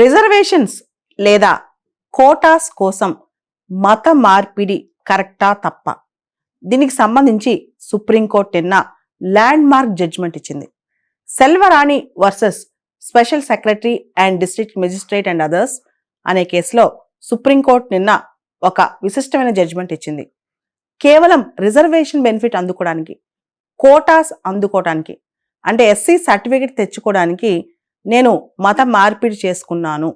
Reservations లేదా కోటాస్ కోసం మత మార్పిడి కరెక్టా తప్ప? దీనికి సంబంధించి సుప్రీంకోర్టు నిన్న ల్యాండ్ మార్క్ జడ్జిమెంట్ ఇచ్చింది. Selvarani versus special secretary and district magistrate and others అనే కేసులో సుప్రీంకోర్టు నిన్న ఒక విశిష్టమైన జడ్జిమెంట్ ఇచ్చింది. కేవలం రిజర్వేషన్ బెనిఫిట్ అందుకోవడానికి, కోటాస్ అందుకోవడానికి, అంటే ఎస్సీ సర్టిఫికేట్ తెచ్చుకోవడానికి నేను మత మార్పిడి చేసుకున్నాను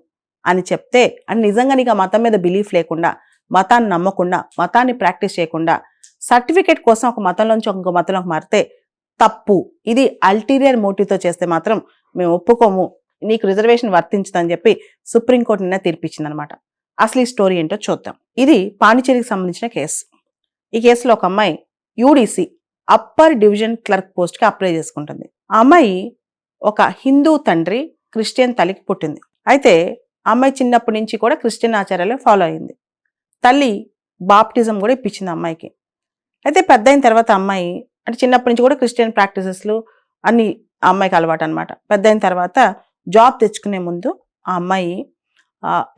అని చెప్తే, అని నిజంగా నీకు ఆ మతం మీద బిలీఫ్ లేకుండా, మతాన్ని నమ్మకుండా, మతాన్ని ప్రాక్టీస్ చేయకుండా సర్టిఫికేట్ కోసం ఒక మతంలోంచి ఇంకో మతంలోకి మారితే తప్పు. ఇది అల్టీరియర్ మోటివ్తో చేస్తే మాత్రం మేము ఒప్పుకోము, నీకు రిజర్వేషన్ వర్తించదని చెప్పి సుప్రీంకోర్టు నిన్న తీర్పిచ్చిందనమాట. అసలు ఈ స్టోరీ ఏంటో చూద్దాం. ఇది పాండిచేరికి సంబంధించిన కేసు. ఈ కేసులో ఒక అమ్మాయి యూడీసీ అప్పర్ డివిజన్ క్లర్క్ పోస్ట్కి అప్లై చేసుకుంటుంది. ఆ అమ్మాయి ఒక హిందూ తండ్రి, క్రిస్టియన్ తల్లికి పుట్టింది. అయితే ఆ అమ్మాయి చిన్నప్పటి నుంచి కూడా క్రిస్టియన్ ఆచారాలు ఫాలో అయింది. తల్లి బాప్టిజం కూడా ఇప్పించింది అమ్మాయికి. అయితే పెద్ద అయిన తర్వాత అమ్మాయి, అంటే చిన్నప్పటి నుంచి కూడా క్రిస్టియన్ ప్రాక్టీసెస్లు అన్ని ఆ అమ్మాయికి అలవాటు అనమాట. పెద్ద అయిన తర్వాత జాబ్ తెచ్చుకునే ముందు ఆ అమ్మాయి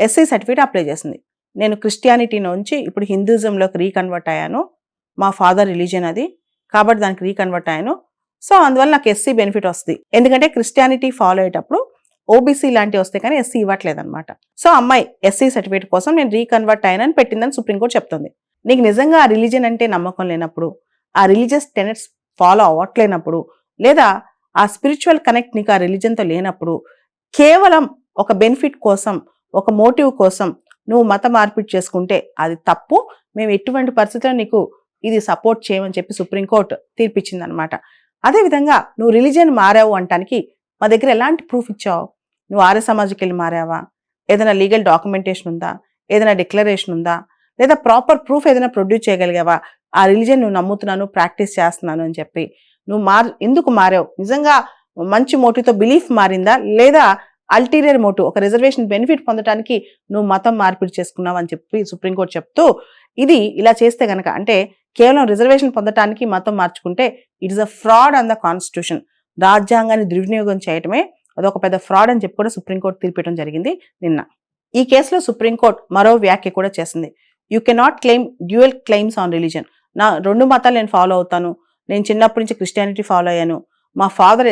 ఎస్సీ సర్టిఫికేట్ అప్లై చేసింది. నేను క్రిస్టియానిటీ నుంచి ఇప్పుడు హిందూజంలోకి రీకన్వర్ట్ అయ్యాను, మా ఫాదర్ రిలీజియన్ అది, కాబట్టి దానికి రీకన్వర్ట్ అయ్యాను, సో అందువల్ల నాకు ఎస్సీ బెనిఫిట్ వస్తుంది. ఎందుకంటే క్రిస్టియానిటీ ఫాలో అయ్యేటప్పుడు ఓబీసీ లాంటివి వస్తే కానీ ఎస్సీ ఇవ్వట్లేదన్నమాట. సో అమ్మాయి ఎస్సీ సర్టిఫికేట్ కోసం నేను రీకన్వర్ట్ అయ్యానని పెట్టిందని సుప్రీంకోర్టు చెప్తుంది. నీకు నిజంగా ఆ రిలీజియన్ అంటే నమ్మకం లేనప్పుడు, ఆ రిలీజియస్ టెనెట్స్ ఫాలో అవ్వట్లేనప్పుడు, లేదా ఆ స్పిరిచువల్ కనెక్ట్ నీకు ఆ రిలీజన్తో లేనప్పుడు, కేవలం ఒక బెనిఫిట్ కోసం, ఒక మోటివ్ కోసం నువ్వు మత మార్పిడి చేసుకుంటే అది తప్పు. మేము ఎటువంటి పరిస్థితుల్లో నీకు ఇది సపోర్ట్ చేయమని చెప్పి సుప్రీంకోర్టు తీర్పిచ్చింది అనమాట. అదేవిధంగా నువ్వు రిలీజియన్ మారావు అంటానికి మా దగ్గర ఎలాంటి ప్రూఫ్ ఇచ్చావు? నువ్వు ఆర్య సమాజ్కి వెళ్ళి మారావా? ఏదైనా లీగల్ డాక్యుమెంటేషన్ ఉందా? ఏదైనా డిక్లరేషన్ ఉందా? లేదా ప్రాపర్ ప్రూఫ్ ఏదైనా ప్రొడ్యూస్ చేయగలిగావా? ఆ రిలీజియన్ నువ్వు నమ్ముతున్నాను, ప్రాక్టీస్ చేస్తున్నాను అని చెప్పి నువ్వు ఎందుకు మారావు? నిజంగా మంచి మోటివ్తో బిలీఫ్ మారిందా, లేదా అల్టీరియర్ మోటివ్, ఒక రిజర్వేషన్ బెనిఫిట్ పొందడానికి నువ్వు మతం మార్పిడి చేసుకున్నావు అని చెప్పి సుప్రీంకోర్టు చెప్తూ, ఇది ఇలా చేస్తే గనక, అంటే కేవలం రిజర్వేషన్ పొందడానికి మతం మార్చుకుంటే it is a fraud on the constitution, రాజ్యాంగాన్ని దుర్వినియోగం చేయటమే అదొక పెద్ద ఫ్రాడ్ అని చెప్పి కూడా సుప్రీంకోర్టు తీర్పియడం జరిగింది నిన్న. ఈ కేసులో సుప్రీంకోర్టు మరో వ్యాఖ్య కూడా చేసింది. You cannot claim dual claims on religion. నా రెండు మతాలు నేను ఫాలో అవుతాను, నేను చిన్నప్పటి నుంచి క్రిస్టియానిటీ ఫాలో అయ్యాను, మా ఫాదర్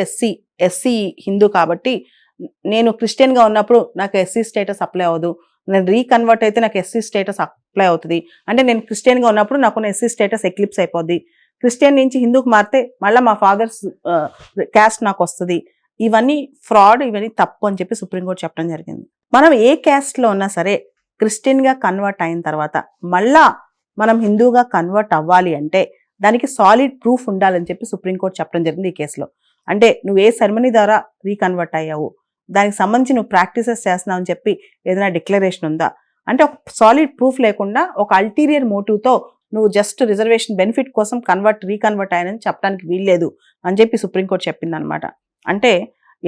ఎస్సీ హిందూ కాబట్టి నేను క్రిస్టియన్గా ఉన్నప్పుడు నాకు ఎస్సీ స్టేటస్ అప్లై అవ్వదు, నేను రీకన్వర్ట్ అయితే నాకు ఎస్సీ స్టేటస్ అప్లై అవుతుంది, అంటే నేను క్రిస్టియన్గా ఉన్నప్పుడు నాకు ఎస్సీ స్టేటస్ ఎక్లిప్స్ అయిపోద్ది, క్రిస్టియన్ నుంచి హిందూకి మారితే మళ్ళీ మా ఫాదర్స్ క్యాస్ట్ నాకు వస్తుంది, ఇవన్నీ ఫ్రాడ్, ఇవన్నీ తప్పు అని చెప్పి సుప్రీంకోర్టు చెప్పడం జరిగింది. మనం ఏ క్యాస్ట్లో ఉన్నా సరే క్రిస్టియన్గా కన్వర్ట్ అయిన తర్వాత మళ్ళా మనం హిందూగా కన్వర్ట్ అవ్వాలి అంటే దానికి సాలిడ్ ప్రూఫ్ ఉండాలని చెప్పి సుప్రీంకోర్టు చెప్పడం జరిగింది ఈ కేసులో. అంటే నువ్వు ఏ సెరమనీ ద్వారా రీకన్వర్ట్ అయ్యావు, దానికి సంబంధించి నువ్వు ప్రాక్టీసెస్ చేస్తున్నావు అని చెప్పి ఏదైనా డిక్లరేషన్ ఉందా, అంటే ఒక సాలిడ్ ప్రూఫ్ లేకుండా ఒక అల్టీరియర్ మోటివ్తో నువ్వు జస్ట్ రిజర్వేషన్ బెనిఫిట్ కోసం రీకన్వర్ట్ అయ్యానని చెప్పడానికి వీల్లేదు అని చెప్పి సుప్రీంకోర్టు చెప్పిందనమాట. అంటే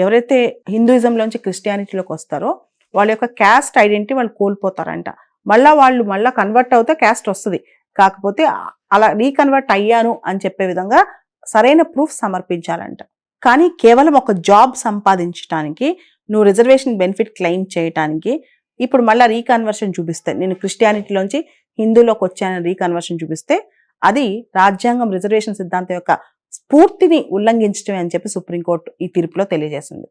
ఎవరైతే హిందూయిజంలోంచి క్రిస్టియానిటీలోకి వస్తారో వాళ్ళ యొక్క క్యాస్ట్ ఐడెంటిటీ వాళ్ళు కోల్పోతారంట. వాళ్ళు కన్వర్ట్ అవుతే క్యాస్ట్ వస్తుంది, కాకపోతే అలా రీకన్వర్ట్ అయ్యాను అని చెప్పే విధంగా సరైన ప్రూఫ్ సమర్పించాలంట. కానీ కేవలం ఒక జాబ్ సంపాదించడానికి, నువ్వు రిజర్వేషన్ బెనిఫిట్ క్లెయిమ్ చేయడానికి ఇప్పుడు మళ్ళీ రీకన్వర్షన్ చూపిస్తే, నేను క్రిస్టియానిటీలోంచి హిందూలోకి వచ్చానని రీకన్వర్షన్ చూపిస్తే అది రాజ్యాంగం రిజర్వేషన్ సిద్ధాంతం యొక్క స్ఫూర్తిని ఉల్లంఘించడమే అని చెప్పి సుప్రీంకోర్టు ఈ తీర్పులో తెలియజేసింది.